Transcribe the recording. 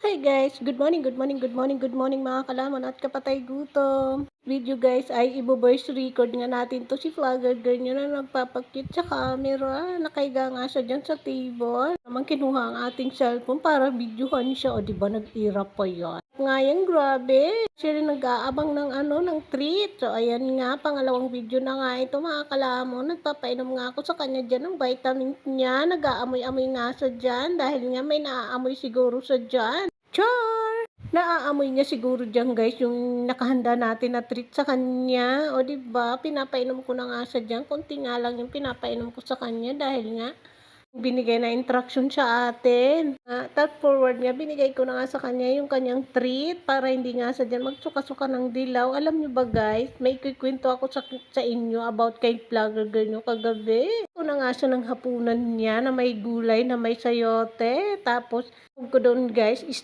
Hi guys, good morning, good morning, good morning, good morning mga kalamon at kapatay gutom. Video guys ay ibo-voice record nga natin to si vlogger girl nyo na nagpapakit sa camera. Nakahiga nga siya dyan sa table. Naman kinuha ang ating cellphone para videohan siya. O diba nag-irap pa yan. Ngayon grabe, siya rin nag-aabang ng ng treat. So ayan nga, pangalawang video na nga ito mga kalamon. Nagpapainom nga ako sa kanya dyan ng vitamin niya. Nag-aamoy-amoy nga siya dyan dahil nga may naaamoy siguro sa dyan. Char! Naaamoy niya siguro diyan guys yung nakahanda natin na treat sa kanya. O 'di ba, pinapainom ko na nga siya diyan, konti nga lang yung pinapainom ko sa kanya dahil nga binigay na instruction sa atin. Forward niya, binigay ko na nga sa kanya yung kanyang treat para hindi nga siya diyan magsuka-suka ng dilaw. Alam niyo ba guys, may ikukuwento ako sa inyo about kay vlogger girl niyo kagabi. Ko na nga siya ng hapunan niya na may gulay, na may sayote. Tapos ko doon guys,